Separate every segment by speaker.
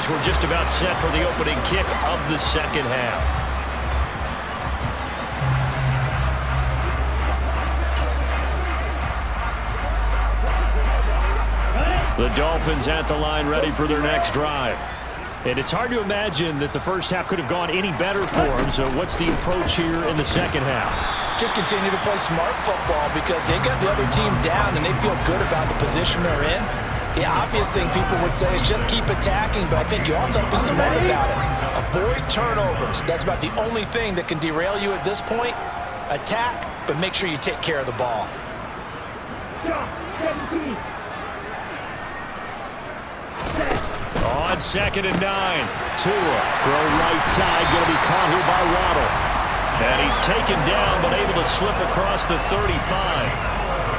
Speaker 1: as we're just about set for the opening kick of the second half. The Dolphins at the line ready for their next drive. And it's hard to imagine that the first half could have gone any better for them. So what's the approach here in the second half?
Speaker 2: Just continue to play smart football because they got the other team down and they feel good about the position they're in. The obvious thing people would say is just keep attacking, but I think you also have to be smart about it. Avoid turnovers. That's about the only thing that can derail you at this point. Attack, but make sure you take care of the ball.
Speaker 1: On 2nd and 9, Tua, throw right side, going to be caught here by Waddle. And he's taken down, but able to slip across the 35.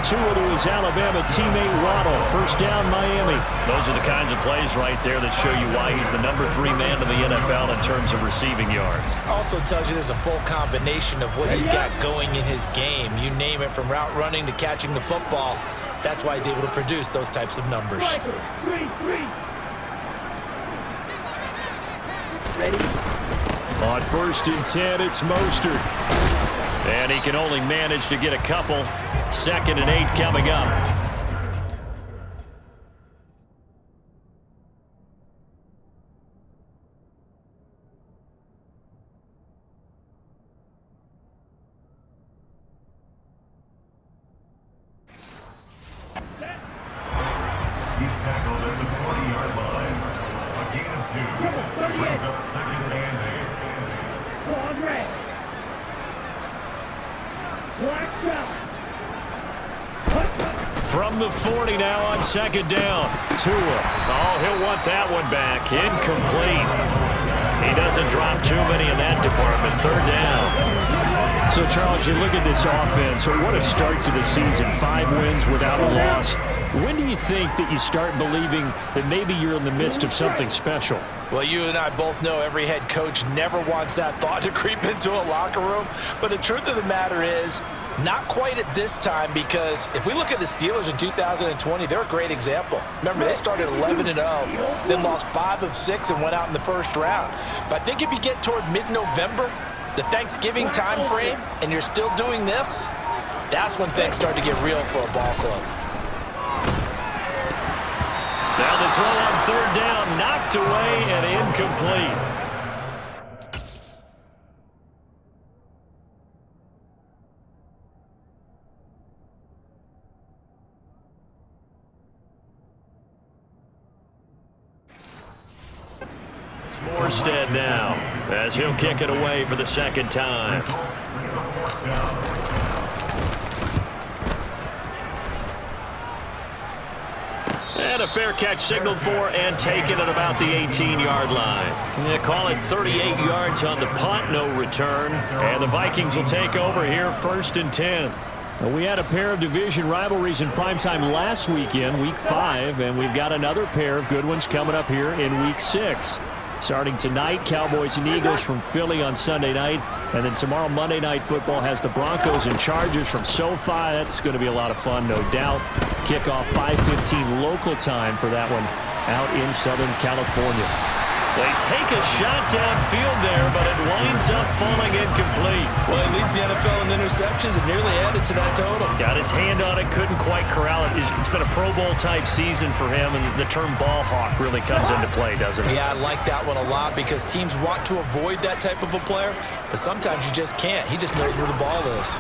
Speaker 1: Tua to his Alabama teammate Waddle. First down, Miami. Those are the kinds of plays right there that show you why he's the number 3 man in the NFL in terms of receiving yards.
Speaker 2: Also tells you there's a full combination of what he's got going in his game. You name it, from route running to catching the football. That's why he's able to produce those types of numbers.
Speaker 3: Ready?
Speaker 1: On 1st and 10, it's Mostert. And he can only manage to get a couple. 2nd and 8 coming up.
Speaker 4: He's tackled at the 40-yard line. A gain of 2. Brings up 2nd and 8.
Speaker 1: From the 40 now on 2nd down. Tua. Oh, he'll want that one back. Incomplete. He doesn't drop too many in that department. 3rd down. So, Charles, you look at this offense. What a start to the season. 5 wins without a loss. When do you think that you start believing that maybe you're in the midst of something special?
Speaker 2: Well, you and I both know every head coach never wants that thought to creep into a locker room. But the truth of the matter is, not quite at this time, because if we look at the Steelers in 2020, they're a great example. Remember, they started 11-0, then lost 5 of 6 and went out in the first round. But I think if you get toward mid-November, the Thanksgiving time frame, and you're still doing this, that's when things start to get real for a ball club.
Speaker 1: Now the throw on 3rd down, knocked away and incomplete. Morstead now, as he'll kick it away for the 2nd time. And a fair catch signaled for and taken at about the 18-yard line. They call it 38 yards on the punt, no return. And the Vikings will take over here, 1st and 10. We had a pair of division rivalries in primetime last weekend, Week 5, and we've got another pair of good ones coming up here in Week 6. Starting tonight, Cowboys and Eagles from Philly on Sunday night. And then tomorrow, Monday Night Football has the Broncos and Chargers from SoFi. That's going to be a lot of fun, no doubt. Kickoff 5:15 local time for that one out in Southern California. They take a shot downfield there, but it winds up falling incomplete.
Speaker 2: Well, he leads the NFL in interceptions and nearly added to that total.
Speaker 1: Got his hand on it, couldn't quite corral it. It's been a Pro Bowl-type season for him, and the term ball hawk really comes into play, doesn't it?
Speaker 2: Yeah, I like that one a lot because teams want to avoid that type of a player, but sometimes you just can't. He just knows where the ball is.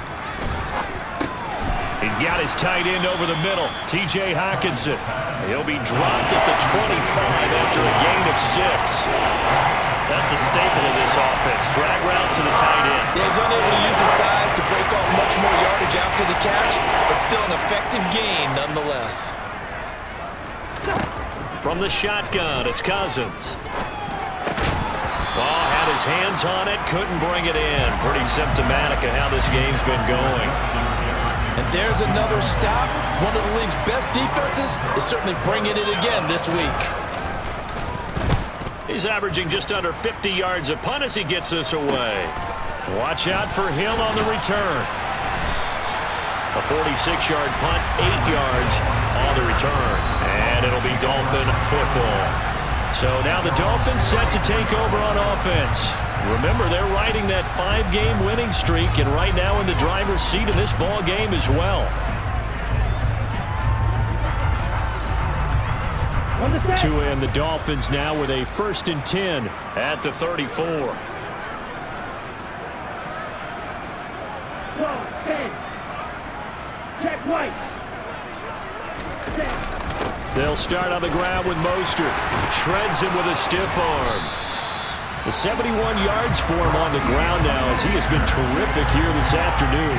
Speaker 1: He's got his tight end over the middle, T.J. Hockenson. He'll be dropped at the 25 after a gain of 6. That's a staple of this offense. Drag route to the tight end.
Speaker 2: Yeah, he's unable to use his size to break off much more yardage after the catch, but still an effective gain nonetheless.
Speaker 1: From the shotgun, it's Cousins. Oh, had his hands on it, couldn't bring it in. Pretty symptomatic of how this game's been going.
Speaker 2: And there's another stop. One of the league's best defenses is certainly bringing it again this week.
Speaker 1: He's averaging just under 50 yards a punt as he gets this away. Watch out for Hill on the return. A 46-yard punt, 8 yards on the return. And it'll be Dolphin football. So now the Dolphins set to take over on offense. Remember, they're riding that 5-game winning streak, and right now in the driver's seat in this ball game as well. Tua and the Dolphins now with a 1st and 10 at the 34.
Speaker 3: Check right.
Speaker 1: They'll start on the ground with Mostert. Shreds him with a stiff arm. The 71 yards for him on the ground now as he has been terrific here this afternoon.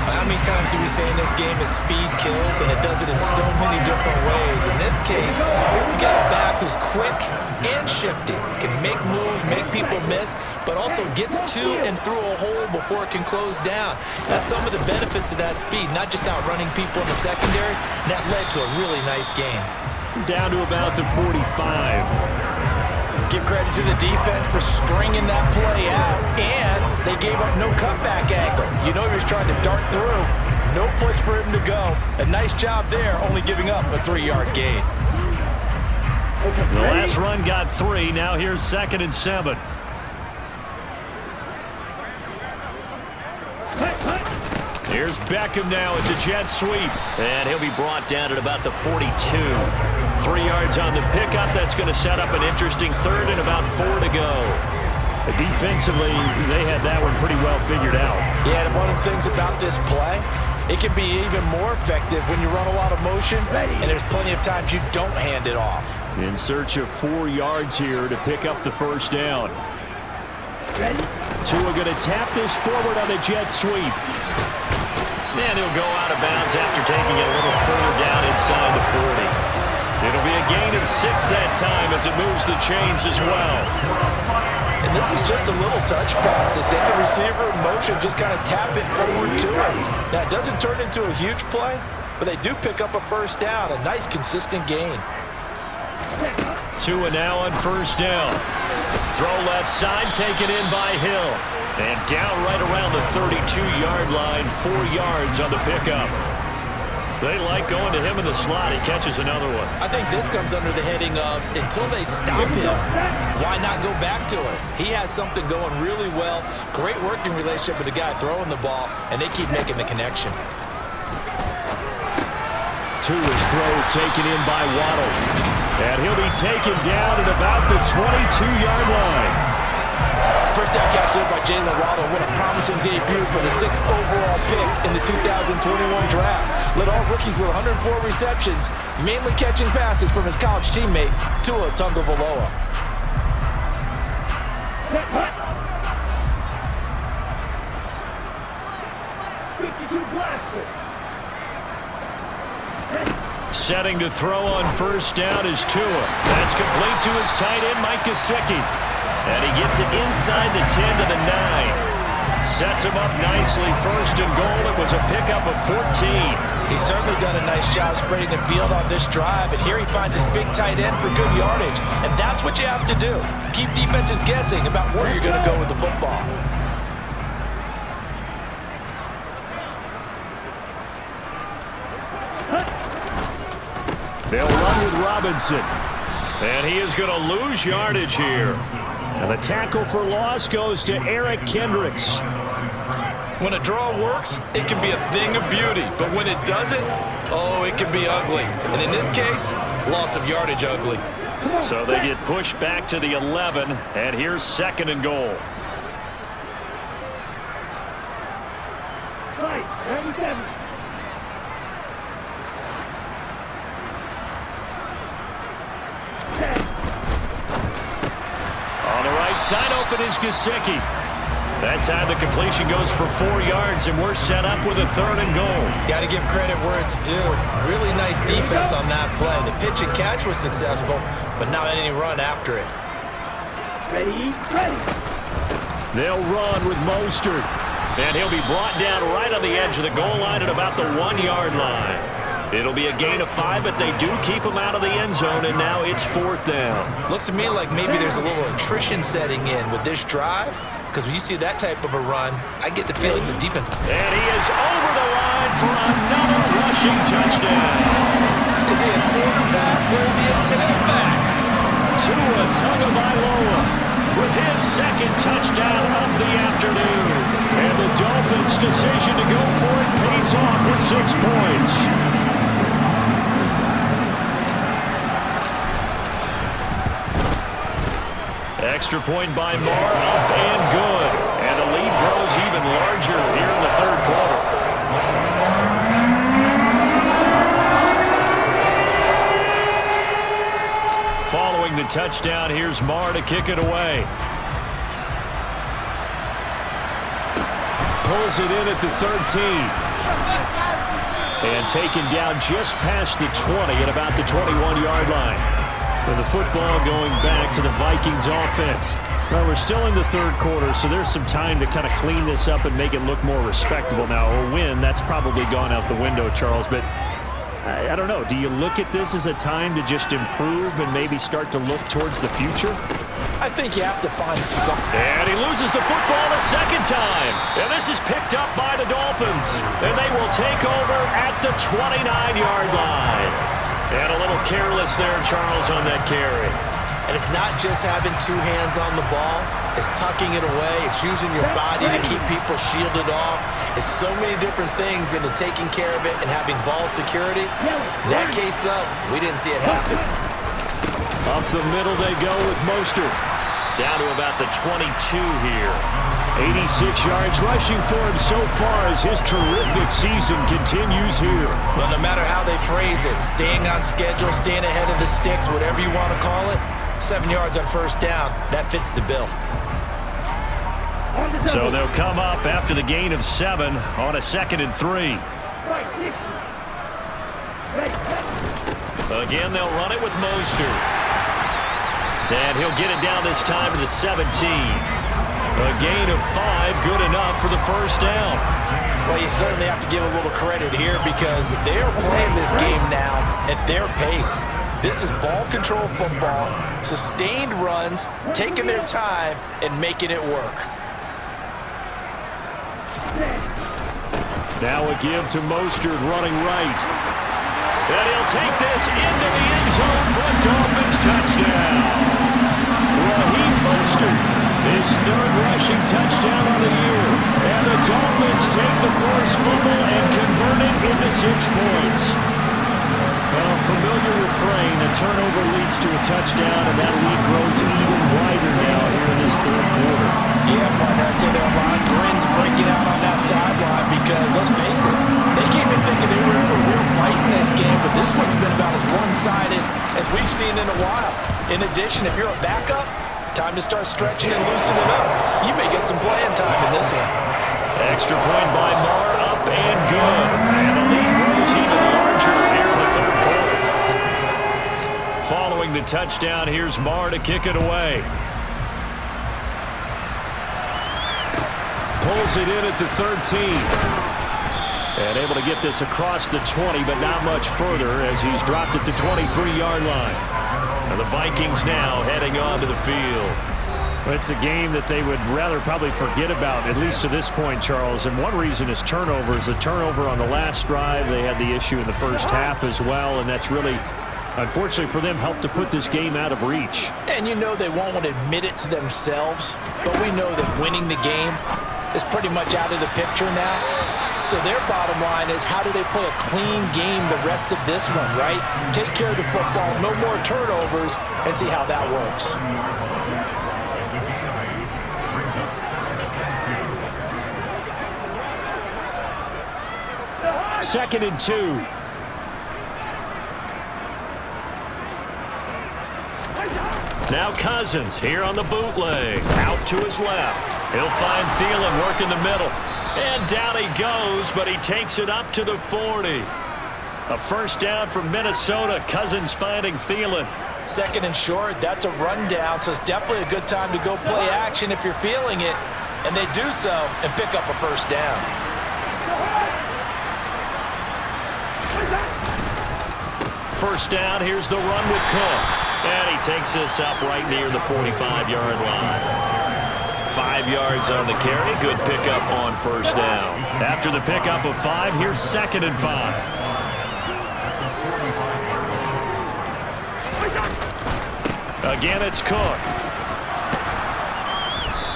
Speaker 2: How many times do we say in this game is speed kills, and it does it in so many different ways. In this case, you got a back who's quick and shifty, can make moves, make people miss, but also gets to and through a hole before it can close down. That's some of the benefits of that speed, not just outrunning people in the secondary, and that led to a really nice game.
Speaker 1: Down to about the 45.
Speaker 2: Give credit to the defense for stringing that play out, and they gave up no cutback angle. You know he was trying to dart through. No place for him to go. A nice job there, only giving up a 3-yard gain.
Speaker 1: The last run got 3. Now here's 2nd and 7. Here's Beckham now. It's a jet sweep. And he'll be brought down at about the 42. 3 yards on the pickup. That's going to set up an interesting 3rd and about 4 to go. Defensively, they had that one pretty well figured out.
Speaker 2: Yeah, and one of the things about this play, it can be even more effective when you run a lot of motion, and there's plenty of times you don't hand it off.
Speaker 1: In search of 4 yards here to pick up the 1st down. Tua going to tap this forward on the jet sweep. And he'll go out of bounds after taking it a little further down inside the 40. It'll be a gain of 6 that time as it moves the chains as well.
Speaker 2: And this is just a little touch pass. They send the receiver in motion, just kind of tap it forward to him. Now, it doesn't turn into a huge play, but they do pick up a 1st down, a nice, consistent gain.
Speaker 1: Tua now on 1st down. Throw left side, taken in by Hill. And down right around the 32-yard line, 4 yards on the pickup. They like going to him in the slot. He catches another one.
Speaker 2: I think this comes under the heading of, until they stop him, why not go back to it? He has something going really well. Great working relationship with the guy throwing the ball, and they keep making the connection.
Speaker 1: Tua's throws taken in by Waddle. And he'll be taken down at about the 22-yard line.
Speaker 2: 1st down catch there by Jalen Waddle. What a promising debut for the 6th overall pick in the 2021 draft. Led all rookies with 104 receptions, mainly catching passes from his college teammate, Tua Tagovailoa.
Speaker 1: Setting to throw on 1st down is Tua. That's complete to his tight end, Mike Gesicki. And he gets it inside the 10 to the 9. Sets him up nicely. 1st and goal. It was a pickup of 14.
Speaker 2: He's certainly done a nice job spreading the field on this drive, and here he finds his big tight end for good yardage. And that's what you have to do. Keep defenses guessing about where you're going to go with the football.
Speaker 1: They'll run with Robinson. And he is going to lose yardage here. And the tackle for loss goes to Eric Kendricks.
Speaker 2: When a draw works, it can be a thing of beauty. But when it doesn't, oh, it can be ugly. And in this case, loss of yardage ugly.
Speaker 1: So they get pushed back to the 11. And here's 2nd and goal. On the right side, open is Gesicki. That time the completion goes for 4 yards, and we're set up with a 3rd and goal.
Speaker 2: Got to give credit where it's due. Really nice defense on that play. The pitch and catch was successful, but not any run after it.
Speaker 3: Ready.
Speaker 1: They'll run with Mostert, and he'll be brought down right on the edge of the goal line at about the 1-yard line. It'll be a gain of 5, but they do keep him out of the end zone, and now it's 4th down.
Speaker 2: Looks to me like maybe there's a little attrition setting in with this drive, because when you see that type of a run, I get the feeling the defense.
Speaker 1: And he is over the line for another rushing touchdown.
Speaker 2: Is he a quarterback or is he a tailback?
Speaker 1: Tua Tagovailoa with his second touchdown of the afternoon. And the Dolphins' decision to go for it pays off with 6 points. Extra point by Moore, up and good. And the lead grows even larger here in the third quarter. Following the touchdown, here's Moore to kick it away. Pulls it in at the 13. And taken down just past the 20 at about the 21-yard line. With the football going back to the Vikings offense. Well, we're still in the third quarter, so there's some time to kind of clean this up and make it look more respectable now. A win, that's probably gone out the window, Charles, but I don't know. Do you look at this as a time to just improve and maybe start to look towards the future?
Speaker 2: I think you have to find something.
Speaker 1: And he loses the football a second time. And this is picked up by the Dolphins. And they will take over at the 29-yard line. And a little careless there, Charles, on that carry.
Speaker 2: And it's not just having two hands on the ball. It's tucking it away. It's using your body to keep people shielded off. It's so many different things into taking care of it and having ball security. In that case, though, we didn't see it happen.
Speaker 1: Up the middle they go with Mostert. Down to about the 22 here. 86 yards rushing for him so far as his terrific season continues here.
Speaker 2: Well, no matter how they phrase it, staying on schedule, staying ahead of the sticks, whatever you want to call it, 7 yards on first down, that fits the bill.
Speaker 1: So they'll come up after the gain of 7 on a 2nd and 3. Again, they'll run it with Mostert. And he'll get it down this time to the 17. A gain of 5, good enough for the first down.
Speaker 2: Well, you certainly have to give a little credit here because they are playing this game now at their pace. This is ball control football, sustained runs, taking their time, and making it work.
Speaker 1: Now a give to Mostert running right. And he'll take this into the end zone for a Dolphins touchdown. Raheem Mostert, his 3rd rushing touchdown on the year. And the Dolphins take the forced fumble and convert it into 6 points. Well, familiar refrain, a turnover leads to a touchdown, and that lead grows even wider now here in this third quarter.
Speaker 2: Yeah, partner, I'd say there are a lot of grins breaking out on that sideline because, let's face it, they came in thinking they were in for a real fight in this game, but this one's been about as one-sided as we've seen in a while. In addition, if you're a backup, time to start stretching and loosening up. You may get some playing time in this one.
Speaker 1: Extra point by Moore, up and good. And the lead grows even larger here in the third quarter. Following the touchdown, here's Moore to kick it away. Pulls it in at the 13. And able to get this across the 20, but not much further as he's dropped at the 23-yard line. And the Vikings now heading onto the field. It's a game that they would rather probably forget about, at least to this point, Charles. And one reason is turnovers. A turnover on the last drive. They had the issue in the first half as well, and that's really, unfortunately for them, helped to put this game out of reach.
Speaker 2: And you know they won't want to admit it to themselves, but we know that winning the game is pretty much out of the picture now. So their bottom line is, how do they play a clean game the rest of this one, right? Take care of the football, no more turnovers, and see how that works.
Speaker 1: Second and 2. Now Cousins here on the bootleg. Out to his left. He'll find Thielen working the middle. And down he goes, but he takes it up to the 40. A first down for Minnesota. Cousins finding Thielen.
Speaker 2: Second and short, that's a rundown, so it's definitely a good time to go play action if you're feeling it. And they do so and pick up a first down.
Speaker 1: First down, here's the run with Cook. And he takes this up right near the 45-yard line. 5 yards on the carry. Good pickup on first down. After the pickup of 5, here's 2nd and 5. Again, it's Cook.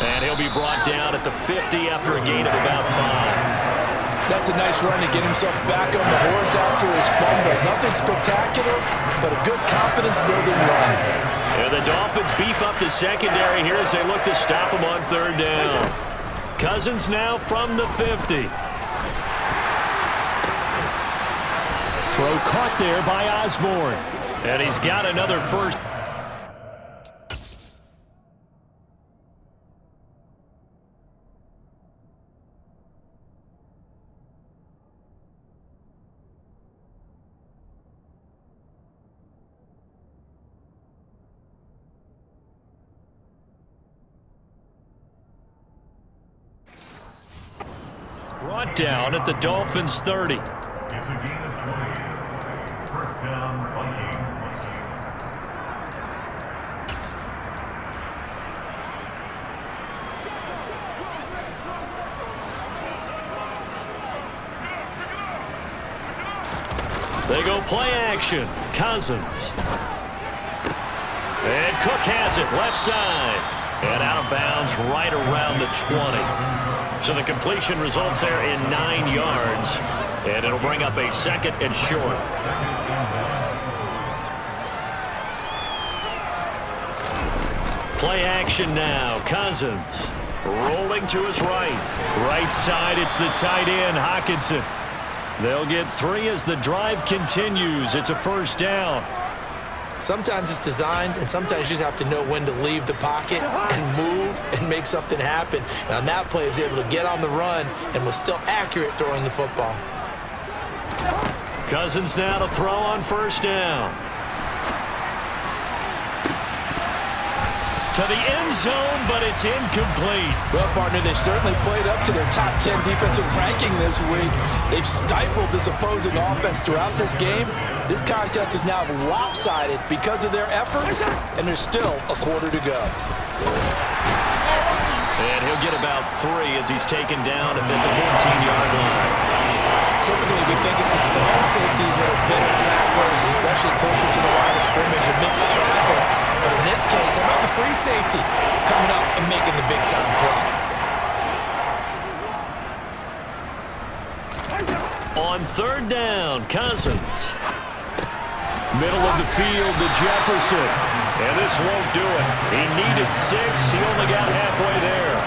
Speaker 1: And he'll be brought down at the 50 after a gain of about 5.
Speaker 2: That's a nice run to get himself back on the horse after his fumble. Nothing spectacular, but a good confidence-building run.
Speaker 1: And the Dolphins beef up the secondary here as they look to stop him on 3rd down. Cousins now from the 50. Throw caught there by Osborne. And he's got another first. Brought down at the Dolphins 30.
Speaker 4: It's a gain of 20. First down, Vikings.
Speaker 1: They go play action. Cousins. And Cook has it left side. And out of bounds right around the 20. So the completion results there in 9 yards. And it'll bring up a 2nd and short. Play action now. Cousins rolling to his right. Right side, it's the tight end, Hockenson. They'll get 3 as the drive continues. It's a 1st down.
Speaker 2: Sometimes it's designed, and sometimes you just have to know when to leave the pocket and move and make something happen. And on that play, he was able to get on the run and was still accurate throwing the football.
Speaker 1: Cousins now to throw on 1st down. To the end zone, but it's incomplete.
Speaker 2: Well, partner, they certainly played up to their top 10 defensive ranking this week. They've stifled this opposing offense throughout this game. This contest is now lopsided because of their efforts, and there's still a quarter to go.
Speaker 1: And he'll get about 3 as he's taken down at the 14-yard line.
Speaker 2: Typically, we think it's the strong safeties that are better tacklers, especially closer to the line of scrimmage amidst traffic. But in this case, how about the free safety coming up and making the big-time play?
Speaker 1: On 3rd down, Cousins. Middle of the field to Jefferson. And this won't do it. He needed 6. He only got halfway there.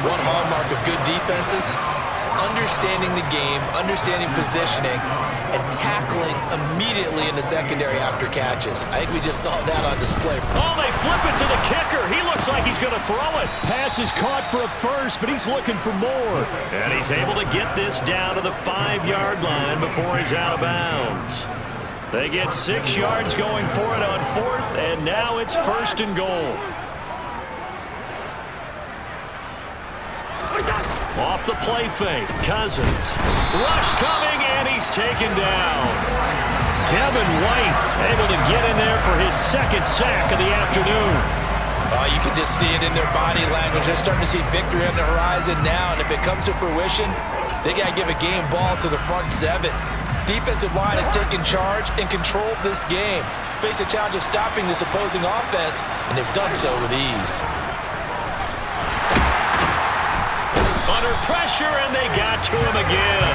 Speaker 2: One hallmark of good defenses is understanding the game, understanding positioning, and tackling immediately in the secondary after catches. I think we just saw that on display.
Speaker 1: Oh, they flip it to the kicker. He looks like he's going to throw it. Pass is caught for a first, but he's looking for more. And he's able to get this down to the 5-yard line before he's out of bounds. They get 6 yards going for it on 4th, and now it's 1st and goal. Off the play fake, Cousins. Rush coming, and he's taken down. Devin White able to get in there for his 2nd sack of the afternoon.
Speaker 2: You can just see it in their body language. They're starting to see victory on the horizon now, and if it comes to fruition, they got to give a game ball to the front 7. Defensive line has taken charge and controlled this game. Face a challenge of stopping this opposing offense, and they've done so with ease.
Speaker 1: Under pressure, and they got to him again.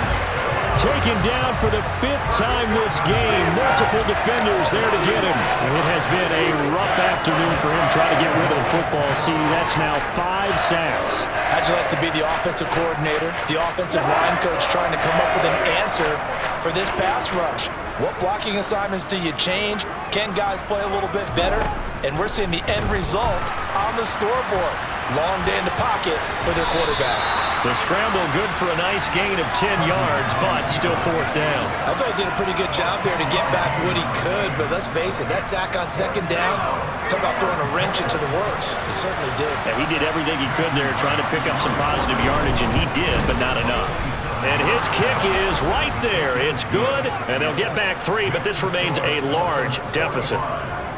Speaker 1: Taken down for the 5th time this game. Multiple defenders there to get him. It has been a rough afternoon for him trying to get rid of the football. See, that's now 5 sacks.
Speaker 2: How'd you like to be the offensive coordinator, the offensive line coach trying to come up with an answer for this pass rush? What blocking assignments do you change? Can guys play a little bit better? And we're seeing the end result on the scoreboard. Long day in the pocket for their quarterback.
Speaker 1: The scramble good for a nice gain of 10 yards, but still 4th down.
Speaker 2: I thought he did a pretty good job there to get back what he could, but let's face it, that sack on 2nd down, talk about throwing a wrench into the works. He certainly did.
Speaker 1: Yeah, he did everything he could there trying to pick up some positive yardage, and he did, but not enough. And his kick is right there. It's good, and they'll get back 3, but this remains a large deficit.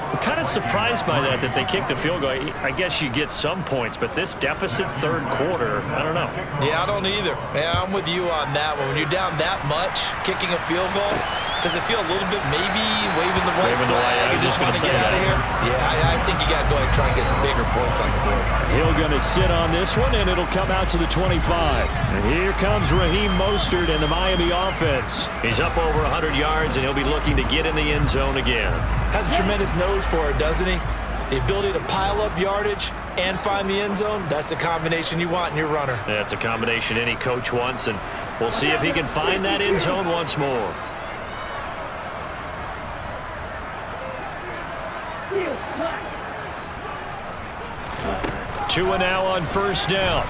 Speaker 1: I'm kind of surprised by that they kicked the field goal. I guess you get some points, but this deficit 3rd quarter, I don't know.
Speaker 2: Yeah, I don't either. Yeah, I'm with you on that one. When you're down that much, kicking a field goal, Does it feel a little bit maybe waving the white
Speaker 1: Waving the
Speaker 2: flag
Speaker 1: white, I
Speaker 2: and
Speaker 1: was
Speaker 2: just
Speaker 1: just
Speaker 2: want to
Speaker 1: gonna
Speaker 2: get
Speaker 1: say
Speaker 2: out of
Speaker 1: that.
Speaker 2: here? Yeah, I think you got to go ahead and try and get some bigger points on the board.
Speaker 1: He'll going to sit on this one, and it'll come out to the 25. And here comes Raheem Mostert and the Miami offense. He's up over 100 yards, and he'll be looking to get in the end zone again.
Speaker 2: Has a tremendous nose for it, doesn't he? The ability to pile up yardage and find the end zone, that's the combination you want in your runner.
Speaker 1: That's a combination any coach wants, and we'll see if he can find that end zone once more. Two and now on first down.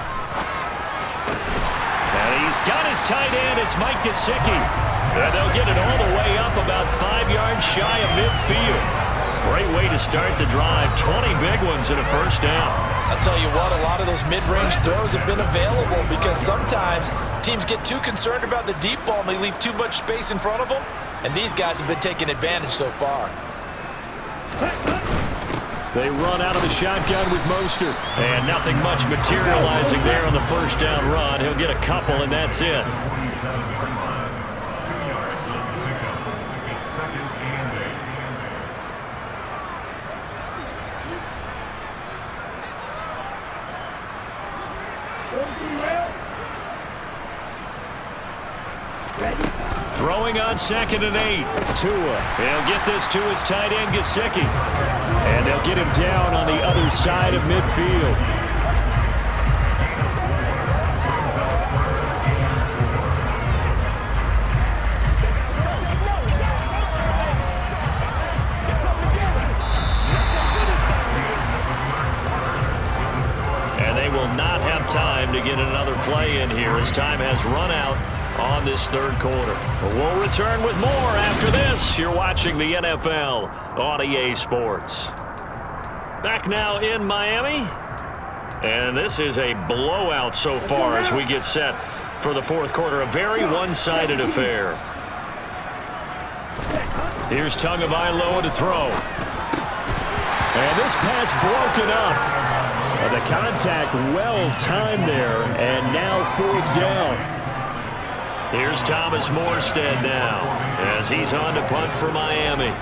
Speaker 1: And he's got his tight end. It's Mike Gesicki. And they'll get it all the way up about 5 yards shy of midfield. Great way to start the drive. 20 big ones and a first down.
Speaker 2: I'll tell you what, a lot of those mid-range throws have been available because sometimes teams get too concerned about the deep ball and they leave too much space in front of them. And these guys have been taking advantage so far.
Speaker 1: They run out of the shotgun with Mostert. And nothing much materializing there on the first down run. He'll get a couple, and that's it.
Speaker 4: 27-yard line. 2 yards was the pickup. It's second and 8.
Speaker 1: Throwing on second and 8. Tua. He'll get this to his tight end, Gesicki. And they'll get him down on the other side of midfield. And they will not have time to get another play in here as time has run out on this third quarter. We'll return with more after this. You're watching the NFL on EA Sports. Back now in Miami. And this is a blowout so far as we get set for the fourth quarter. A very one-sided affair. Here's Tagovailoa to throw. And this pass broken up. The contact well timed there. And now fourth down. Here's Thomas Morstead now as he's on to punt for Miami.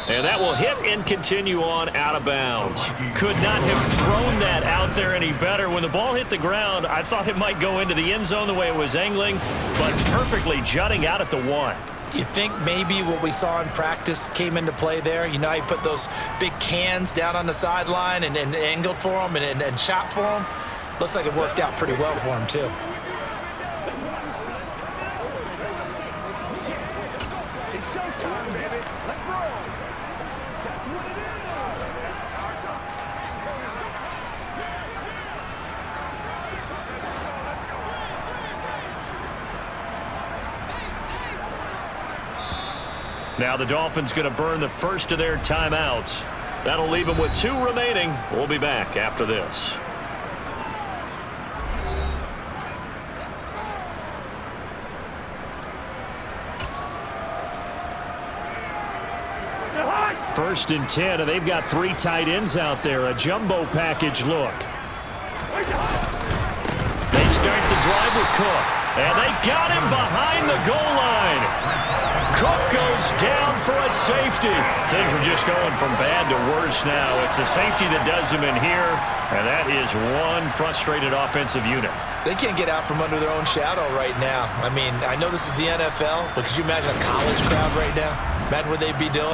Speaker 1: And that will hit and continue on out of bounds. Could not have thrown that out there any better. When the ball hit the ground, I thought it might go into the end zone the way it was angling, but perfectly jutting out at the 1.
Speaker 2: You think maybe what we saw in practice came into play there? You know, he put those big cans down on the sideline and angled for them and shot for them. Looks like it worked out pretty well for him, too.
Speaker 5: It's showtime, baby. Let's roll.
Speaker 1: Now the Dolphins going to burn the first of their timeouts. That'll leave them with 2 remaining. We'll be back after this. First and 10, and they've got 3 tight ends out there. A jumbo package look. They start the drive with Cook, and they got him behind the goal line. Cook goes down for a safety. Things are just going from bad to worse now. It's a safety that does him in here, and that is one frustrated offensive unit.
Speaker 2: They can't get out from under their own shadow right now. I mean, I know this is the NFL, but could you imagine a college crowd right now? Imagine what they'd be doing.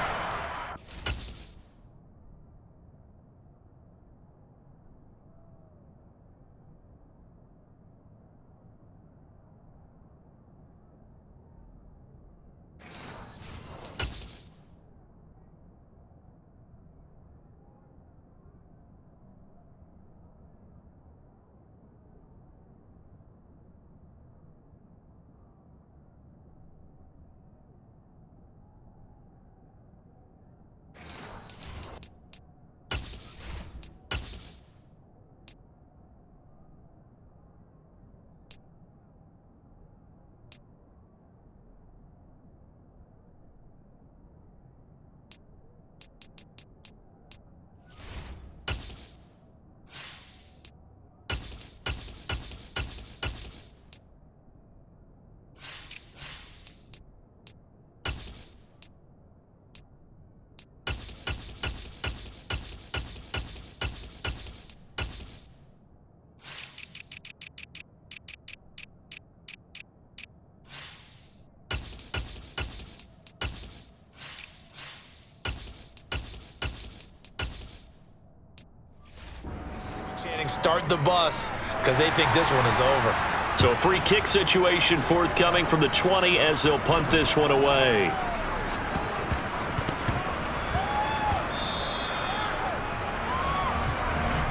Speaker 2: start the bus because they think this one is over.
Speaker 1: So a free kick situation forthcoming from the 20 as they'll punt this one away.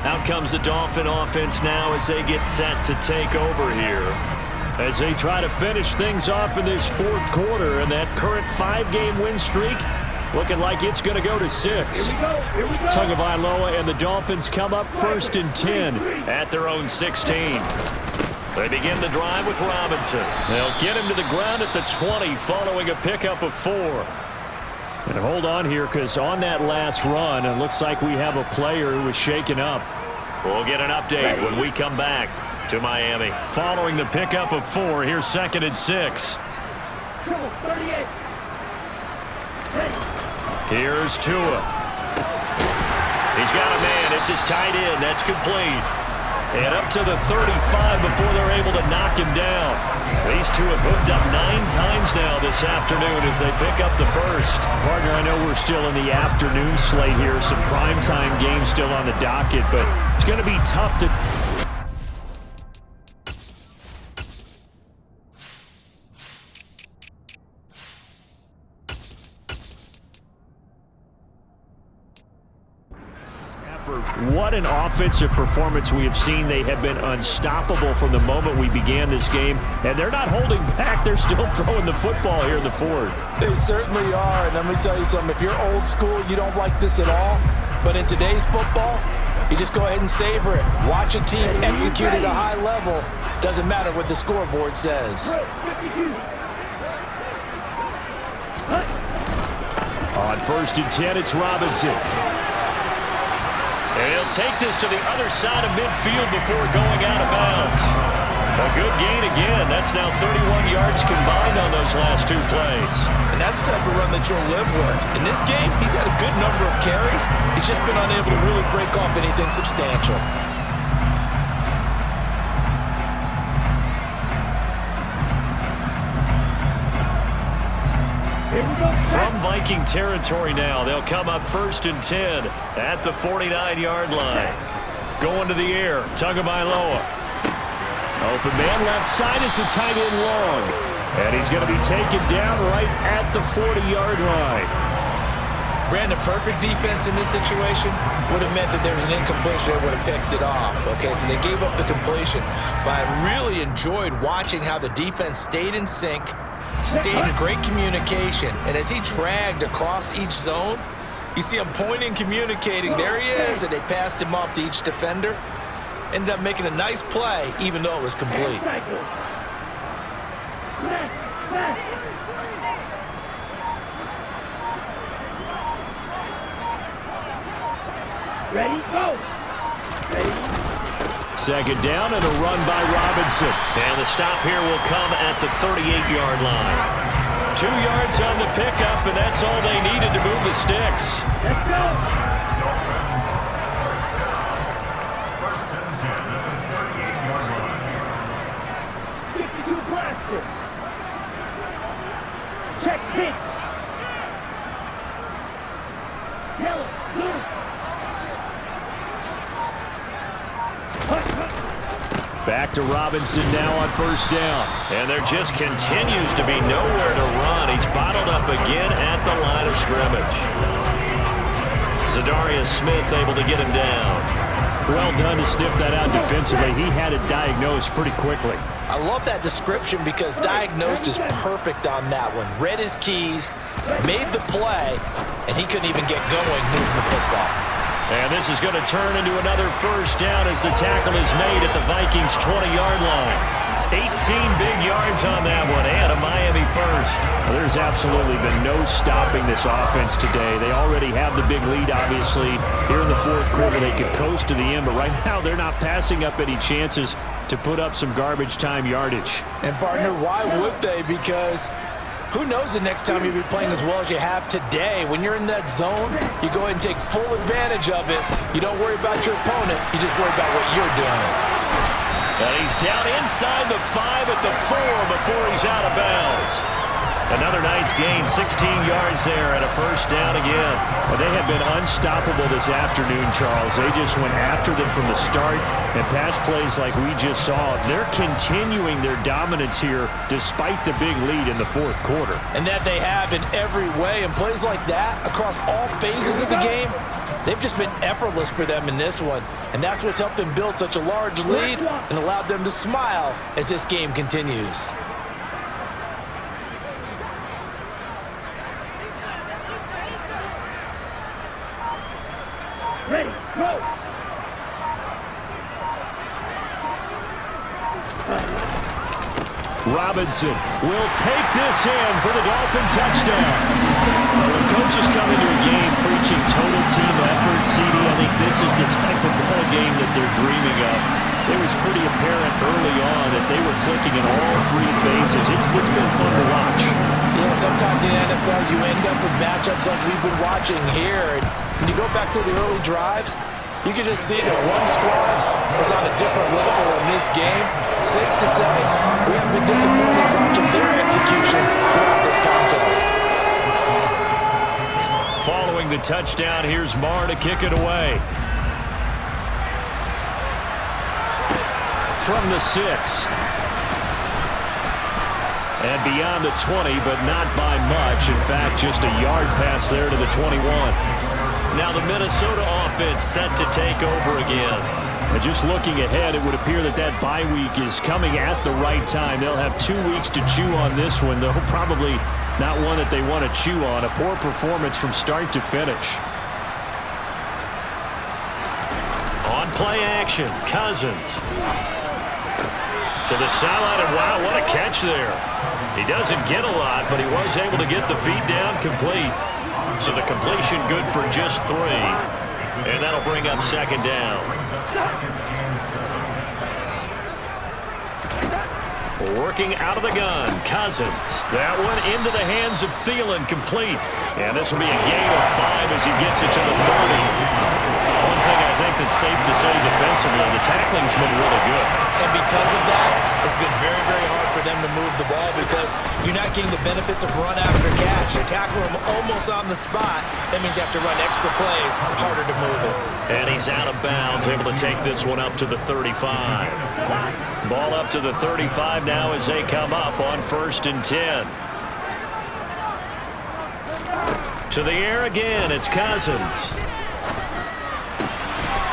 Speaker 1: Out comes the Dolphin offense now as they get set to take over here. As they try to finish things off in this fourth quarter, and that current 5-game win streak looking like it's going to go to 6.
Speaker 3: Here we go.
Speaker 1: Tagovailoa and the Dolphins come up 1st and 10 at their own 16. They begin the drive with Robinson. They'll get him to the ground at the 20 following a pickup of 4. And hold on here, because on that last run, it looks like we have a player who was shaken up. We'll get an update when we come back to Miami. Following the pickup of 4, here's 2nd and 6. Here's Tua. He's got a man. It's his tight end. That's complete. And up to the 35 before they're able to knock him down. These two have hooked up 9 times now this afternoon as they pick up the first. Partner, I know we're still in the afternoon slate here. Some primetime games still on the docket, but it's going to be tough to... What an offensive performance we have seen. They have been unstoppable from the moment we began this game, and they're not holding back. They're still throwing the football here in the fourth.
Speaker 2: They certainly are, and let me tell you something. If you're old school, you don't like this at all, but in today's football, you just go ahead and savor it. Watch a team execute at a high level. Doesn't matter what the scoreboard says.
Speaker 1: On 1st and 10, it's Robinson. And he'll take this to the other side of midfield before going out of bounds. A good gain again. That's now 31 yards combined on those last 2 plays.
Speaker 2: And that's the type of run that you'll live with. In this game, he's had a good number of carries. He's just been unable to really break off anything substantial.
Speaker 1: From Viking territory now, they'll come up 1st and 10 at the 49-yard line. Going to the air, Tagovailoa. Open man left side is the tight end long. And he's going to be taken down right at the 40-yard line.
Speaker 2: Brandon, perfect defense in this situation would have meant that there was an incompletion. They would have picked it off. Okay, so they gave up the completion. But I really enjoyed watching how the defense stayed in sync, stayed in great communication, and as he dragged across each zone, you see him pointing, communicating. There he is, and they passed him off to each defender. Ended up making a nice play, even though it was complete.
Speaker 3: Ready, go. Ready.
Speaker 1: 2nd down and a run by Robinson. And the stop here will come at the 38-yard line. 2 yards on the pickup, and that's all they needed to move the sticks.
Speaker 3: Let's go. Check hit. Yellow, blue.
Speaker 1: Back to Robinson now on 1st down. And there just continues to be nowhere to run. He's bottled up again at the line of scrimmage. Zadarius Smith able to get him down. Well done to sniff that out defensively. He had it diagnosed pretty quickly.
Speaker 2: I love that description because diagnosed is perfect on that one. Read his keys, made the play, and he couldn't even get going moving the football.
Speaker 1: And this is going to turn into another 1st down as the tackle is made at the Vikings' 20-yard line. 18 big yards on that one, and a Miami first.
Speaker 6: Well, there's absolutely been no stopping this offense today. They already have the big lead, obviously. Here in the 4th quarter, they could coast to the end, but right now they're not passing up any chances to put up some garbage time yardage.
Speaker 2: And, partner, why would they? Because who knows the next time you'll be playing as well as you have today. When you're in that zone, you go ahead and take full advantage of it. You don't worry about your opponent. You just worry about what you're doing.
Speaker 1: And he's down inside the 5 at the 4 before he's out of bounds. Another nice gain, 16 yards there and a first down again.
Speaker 6: Well, they have been unstoppable this afternoon, Charles. They just went after them from the start, and pass plays like we just saw. They're continuing their dominance here despite the big lead in the fourth quarter.
Speaker 2: And that they have in every way. And plays like that across all phases of the game, they've just been effortless for them in this one. And that's what's helped them build such a large lead and allowed them to smile as this game continues.
Speaker 3: Ready, go!
Speaker 6: Robinson will take this in for the Dolphin touchdown. When coaches come into a game preaching total team effort, CD, I think this is the type of ball game that they're dreaming of. It was pretty apparent early on that they were clicking in all three phases. It's been fun to watch.
Speaker 2: Yeah, sometimes in the NFL you end up with matchups like we've been watching here. And when you go back to the early drives, you can just see that one squad was on a different level in this game. Safe to say, we have been disappointed watching their execution throughout this contest.
Speaker 1: Following the touchdown, here's Marr to kick it away. From the 6. And beyond the 20, but not by much. In fact, just a yard pass there to the 21. Now the Minnesota offense set to take over again. And just looking ahead, it would appear that that bye week is coming at the right time. They'll have 2 weeks to chew on this one, though probably not one that they want to chew on. A poor performance from start to finish. On play action, Cousins. To the sideline, and wow, what a catch there. He doesn't get a lot, but he was able to get the feet down complete. So the completion good for just 3. And that'll bring up second down. Working out of the gun, Cousins. That one into the hands of Thielen, complete. And this will be a gain of 5 as he gets it to the 30. One thing I think that's safe to say defensively, the tackling's been really good.
Speaker 2: And because of that, it's been very, very hard for them to move the ball because you're not getting the benefits of run after catch. You tackle them almost on the spot. That means you have to run extra plays, harder to move it.
Speaker 1: And he's out of bounds, able to take this one up to the 35. Ball up to the 35 now as they come up on 1st and 10. To the air again, it's Cousins.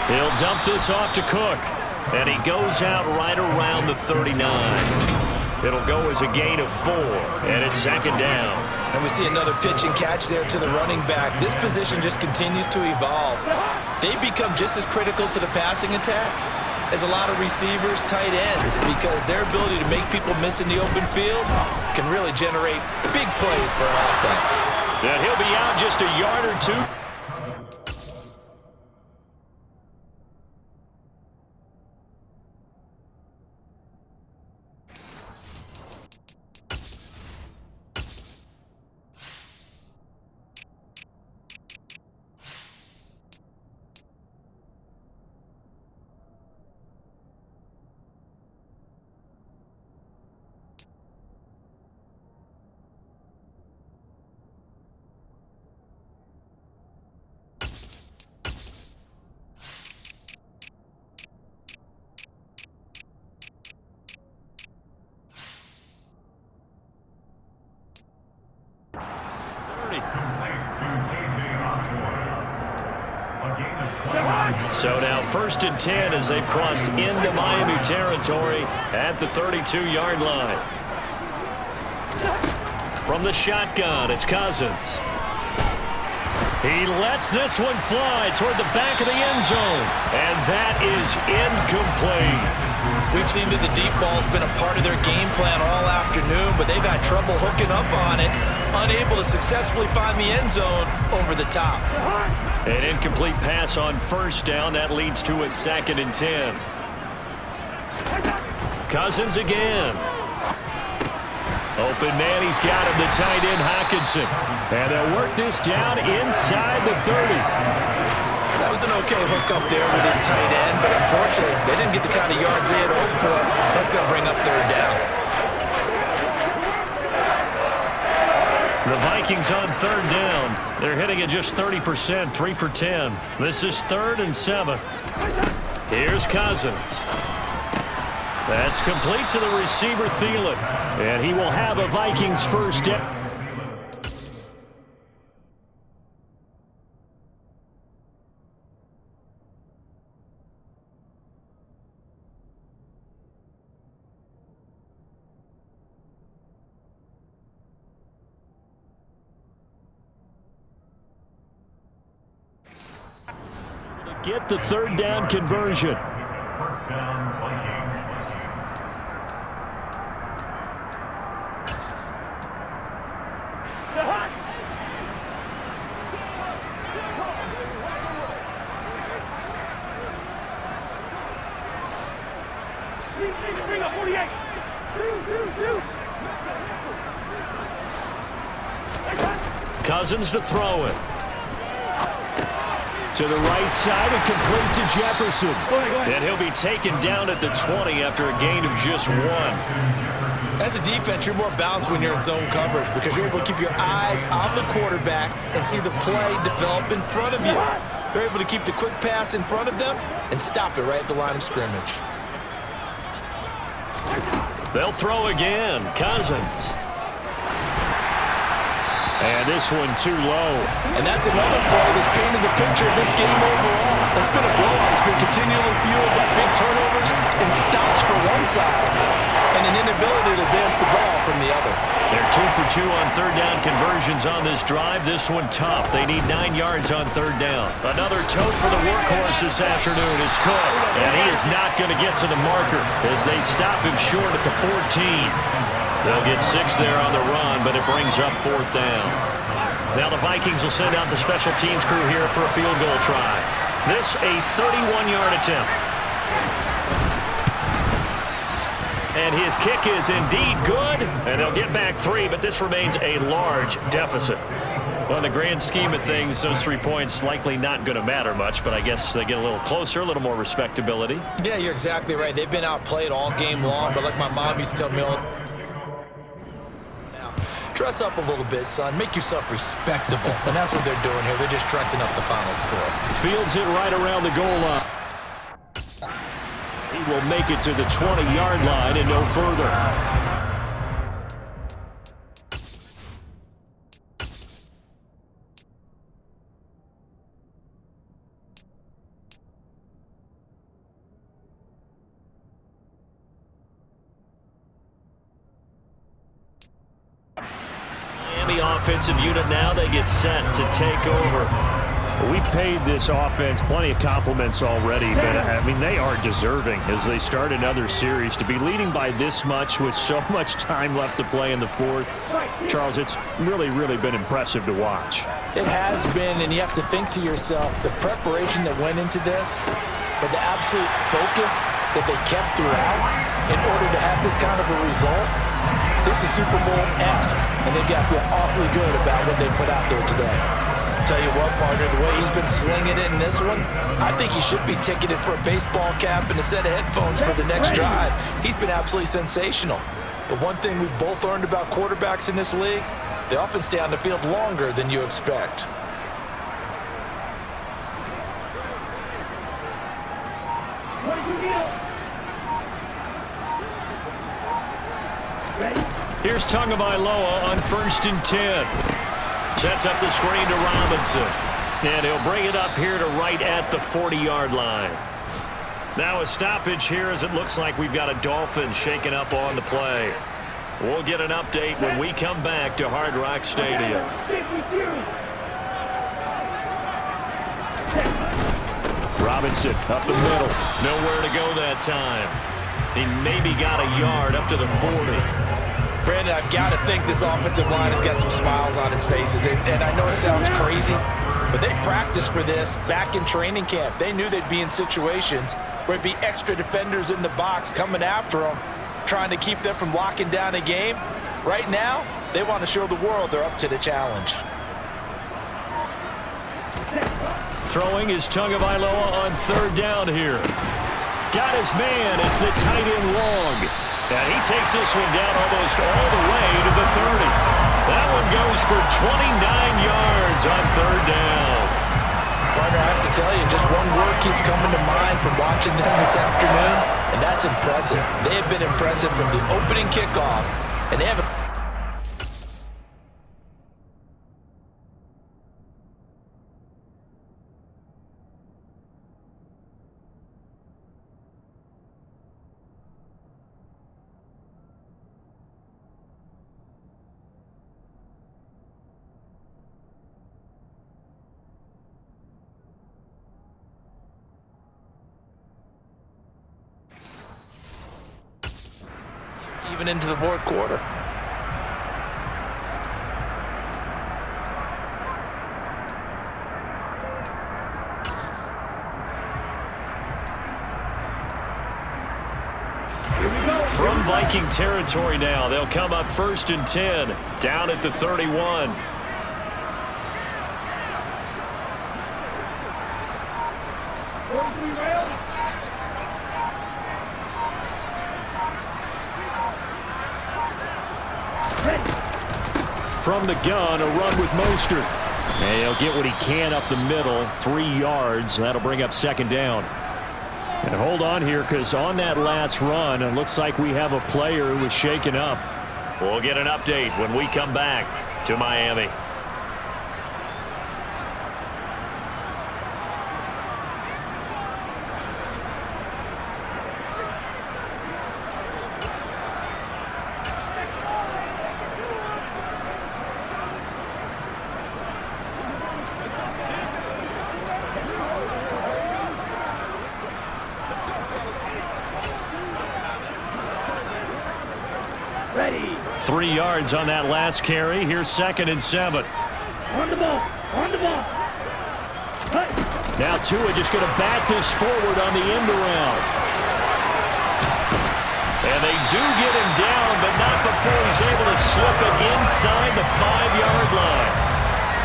Speaker 1: He'll dump this off to Cook. And he goes out right around the 39. It'll go as a gain of 4. And it's second down.
Speaker 2: And we see another pitch and catch there to the running back. This position just continues to evolve. They become just as critical to the passing attack as a lot of receivers, tight ends, because their ability to make people miss in the open field can really generate big plays for an offense.
Speaker 1: And he'll be out just a yard or 2. So now 1st and 10 as they've crossed into Miami territory at the 32-yard line. From the shotgun, it's Cousins. He lets this one fly toward the back of the end zone. And that is incomplete.
Speaker 2: We've seen that the deep ball's been a part of their game plan all afternoon, but they've had trouble hooking up on it, unable to successfully find the end zone over the top.
Speaker 1: An incomplete pass on 1st down. That leads to a 2nd and 10. Cousins again. Open man, he's got him, the tight end, Hockenson. And they'll work this down inside the 30.
Speaker 2: That was an okay hookup there with his tight end, but unfortunately, they didn't get the kind of yards they had hoped for. That's going to bring up 3rd down.
Speaker 1: The Vikings on third down. They're hitting at just 30%, 3 for 10. This is 3rd and 7. Here's Cousins. That's complete to the receiver, Thielen. And he will have a Vikings first down. Get the third down conversion.
Speaker 4: First down, Vikings.
Speaker 3: Bring up 48.
Speaker 1: Cousins to throw it. To the right side and complete to Jefferson. And he'll be taken down at the 20 after a gain of just 1.
Speaker 2: As a defense, you're more balanced when you're in zone coverage because you're able to keep your eyes on the quarterback and see the play develop in front of you. They're able to keep the quick pass in front of them and stop it right at the line of scrimmage.
Speaker 1: They'll throw again. Cousins. And this one too low.
Speaker 7: And that's another play that's painted the picture of this game overall. It's been a blowout. It's been continually fueled by big turnovers and stops for one side and an inability to advance the ball from the other.
Speaker 1: They're 2 for 2 on third down conversions on this drive. This one tough. They need 9 yards on third down. Another tote for the workhorse this afternoon. It's Cook. And he is not going to get to the marker as they stop him short at the 14. They'll get 6 there on the run, but it brings up 4th down. Now the Vikings will send out the special teams crew here for a field goal try. This a 31-yard attempt. And his kick is indeed good, and they'll get back 3, but this remains a large deficit. Well, in the grand scheme of things, those 3 points likely not going to matter much, but I guess they get a little closer, a little more respectability.
Speaker 2: Yeah, you're exactly right. They've been outplayed all game long, but like my mom used to tell me all dress up a little bit, son. Make yourself respectable. And that's what they're doing here. They're just dressing up the final score.
Speaker 1: Fields it right around the goal line. He will make it to the 20-yard line and no further. Offensive unit now, they get set to take over.
Speaker 6: We've paid this offense plenty of compliments already, but I mean, they are deserving as they start another series. To be leading by this much with so much time left to play in the 4th, Charles, it's really been impressive to watch.
Speaker 2: It has been, and you have to think to yourself, the preparation that went into this, but the absolute focus that they kept throughout in order to have this kind of a result. This is Super Bowl-esque, and they've got to feel awfully good about what they put out there today. Tell you what, partner, the way he's been slinging it in this one, I think he should be ticketed for a baseball cap and a set of headphones for the next drive. He's been absolutely sensational. But one thing we've both learned about quarterbacks in this league, they often stay on the field longer than you expect.
Speaker 1: Here's Tagovailoa on 1st and 10. Sets up the screen to Robinson. And he'll bring it up here to right at the 40-yard line. Now a stoppage here as it looks like we've got a Dolphins shaking up on the play. We'll get an update when we come back to Hard Rock Stadium. Robinson up the middle. Nowhere to go that time. He maybe got a yard up to the 40.
Speaker 2: Brandon, I've got to think this offensive line has got some smiles on its faces. And I know it sounds crazy, but they practiced for this back in training camp. They knew they'd be in situations where it'd be extra defenders in the box coming after them, trying to keep them from locking down a game. Right now, they want to show the world they're up to the challenge.
Speaker 1: Throwing is Tagovailoa on 3rd down here. Got his man. It's the tight end Long. And he takes this one down almost all the way to the 30. That one goes for 29 yards on third down.
Speaker 2: Partner, I have to tell you, just one word keeps coming to mind from watching them this afternoon, and that's impressive. They have been impressive from the opening kickoff, and they haven't. Even into the fourth quarter.
Speaker 1: From Viking territory now, they'll come up 1st and 10, down at the 31.
Speaker 6: From the gun, a run with Mostert. And he'll get what he can up the middle, 3 yards. That'll bring up 2nd down. And hold on here, because on that last run, it looks like we have a player who was shaken up.
Speaker 1: We'll get an update when we come back to Miami.
Speaker 3: Ready.
Speaker 1: 3 yards on that last carry. Here's 2nd and 7.
Speaker 3: On the ball. On the ball. Hey.
Speaker 6: Now Tua just going to bat this forward on the end around.
Speaker 1: And they do get him down, but not before he's able to slip it inside the 5-yard line.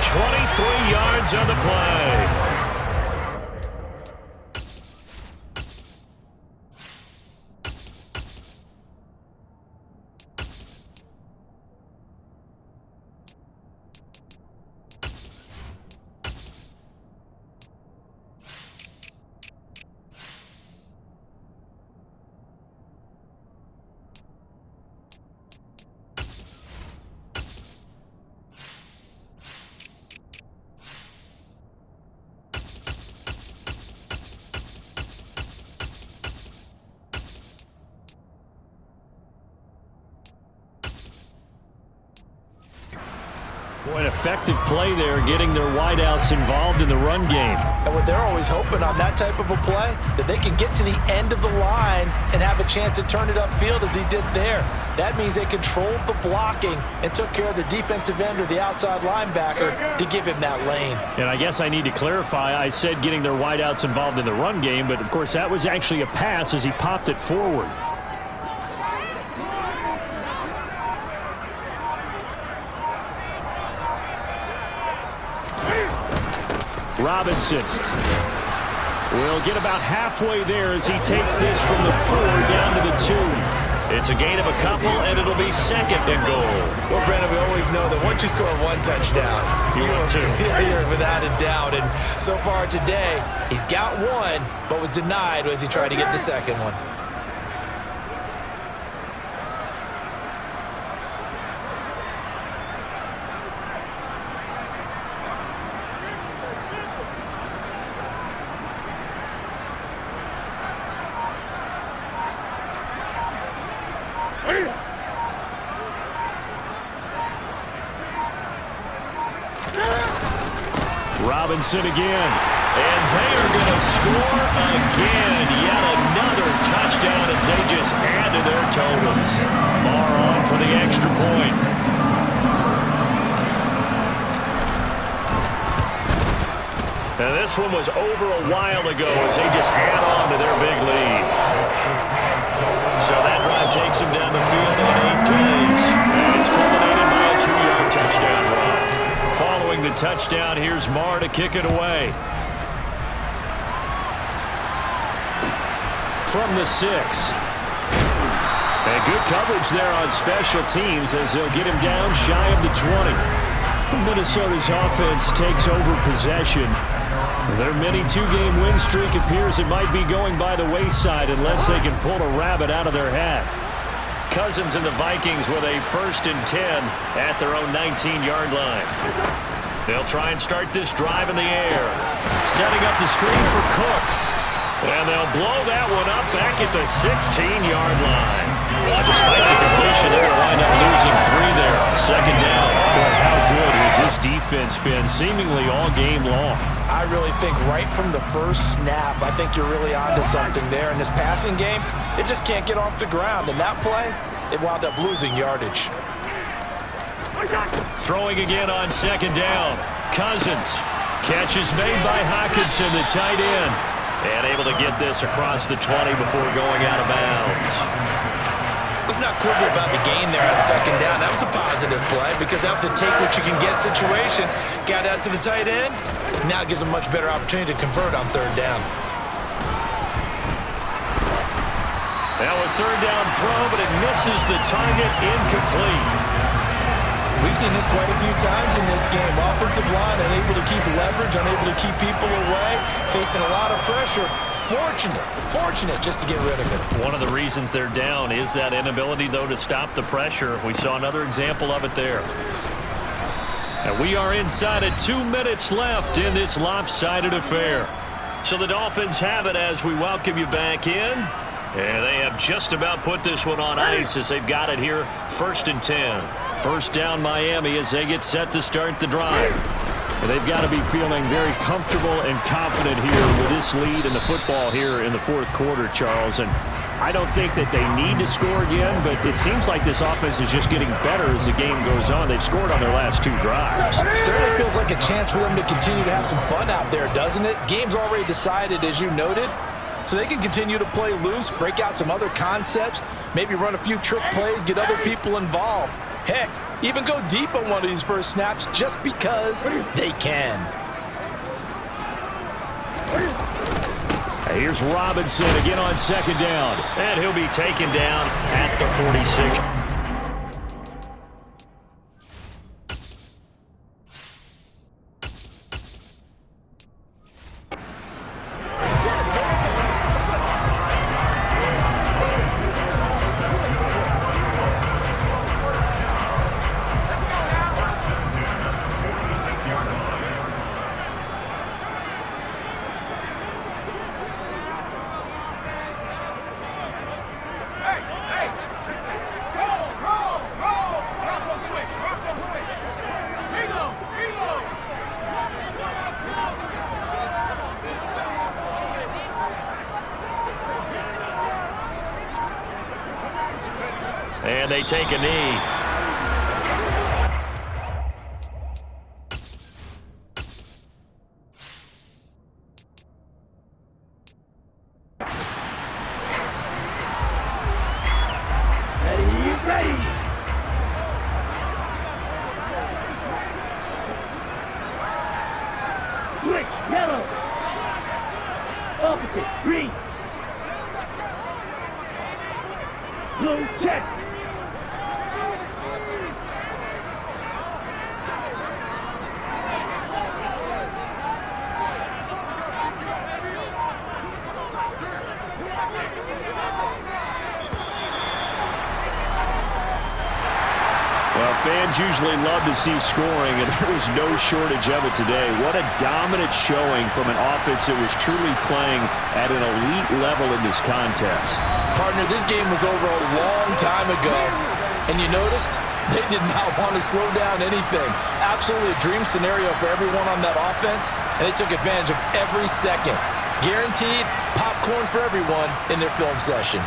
Speaker 1: 23 yards on the play.
Speaker 6: Boy, an effective play there, getting their wideouts involved in the run game.
Speaker 2: And what they're always hoping on that type of a play, that they can get to the end of the line and have a chance to turn it upfield as he did there. That means they controlled the blocking and took care of the defensive end or the outside linebacker to give him that lane.
Speaker 6: And I guess I need to clarify, I said getting their wideouts involved in the run game, but of course that was actually a pass as he popped it forward. Robinson will get about halfway there as he takes this from the 4 down to the 2.
Speaker 1: It's a gain of a couple, and it'll be 2nd and goal.
Speaker 2: Well, Brandon, we always know that once you score 1 touchdown, you're without a doubt. And so far today, he's got 1, but was denied as he tried to get the 2nd one.
Speaker 1: Robinson again. And they are going to score again. Yet another touchdown as they just add to their totals. Barr on for the extra point. And this one was over a while ago as they just add on to their big lead. So that drive takes them down the field on 8 plays. And it's culminated by a 2-yard touchdown run. Following the touchdown, here's Marr to kick it away. From the 6. And good coverage there on special teams as they'll get him down shy of the 20. Minnesota's offense takes over possession. Their mini two-game win streak appears it might be going by the wayside unless they can pull a rabbit out of their hat. Cousins and the Vikings with a 1st and 10 at their own 19-yard line. They'll try and start this drive in the air. Setting up the screen for Cook. And they'll blow that one up back at the 16-yard line. Despite the completion, they're going to wind up losing 3 there. 2nd down. Boy, how good has this defense been seemingly all game long?
Speaker 2: I really think right from the first snap, I think you're really onto something there. In this passing game, it just can't get off the ground. And that play, it wound up losing yardage.
Speaker 1: Throwing again on 2nd down. Cousins. Catch is made by Hockenson, the tight end. And able to get this across the 20 before going out of bounds.
Speaker 2: Let's not quibble about the gain there on 2nd down. That was a positive play because that was a take-what-you-can-get situation. Got out to the tight end. Now it gives a much better opportunity to convert on 3rd down.
Speaker 1: Now a 3rd down throw, but it misses the target, incomplete.
Speaker 2: We've seen this quite a few times in this game. Offensive line unable to keep leverage, unable to keep people away, facing a lot of pressure. Fortunate just to get rid of it.
Speaker 1: One of the reasons they're down is that inability, though, to stop the pressure. We saw another example of it there. And we are inside of 2 minutes left in this lopsided affair. So the Dolphins have it as we welcome you back in. And they have just about put this one on ice as they've got it here, 1st and 10. 1st down Miami as they get set to start the drive. And they've got to be feeling very comfortable and confident here with this lead in the football here in the 4th quarter, Charles. And I don't think that they need to score again, but it seems like this offense is just getting better as the game goes on. They've scored on their last 2 drives.
Speaker 2: It certainly feels like a chance for them to continue to have some fun out there, doesn't it? Game's already decided, as you noted. So they can continue to play loose, break out some other concepts, maybe run a few trick plays, get other people involved. Heck, even go deep on one of these first snaps just because they can.
Speaker 1: Here's Robinson again on 2nd down. And he'll be taken down at the 46. And they take a knee.
Speaker 3: Ready. Switch, yellow. Opposite, green. Blue, check.
Speaker 6: Fans usually love to see scoring, and there was no shortage of it today. What a dominant showing from an offense that was truly playing at an elite level in this contest.
Speaker 2: Partner, this game was over a long time ago, and you noticed they did not want to slow down anything. Absolutely a dream scenario for everyone on that offense, and they took advantage of every second. Guaranteed popcorn for everyone in their film session.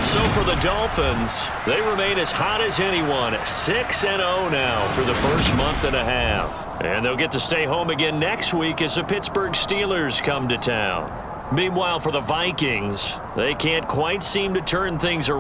Speaker 1: So for the Dolphins, they remain as hot as anyone, 6-0 now through the first month and a half. And they'll get to stay home again next week as the Pittsburgh Steelers come to town. Meanwhile, for the Vikings, they can't quite seem to turn things around.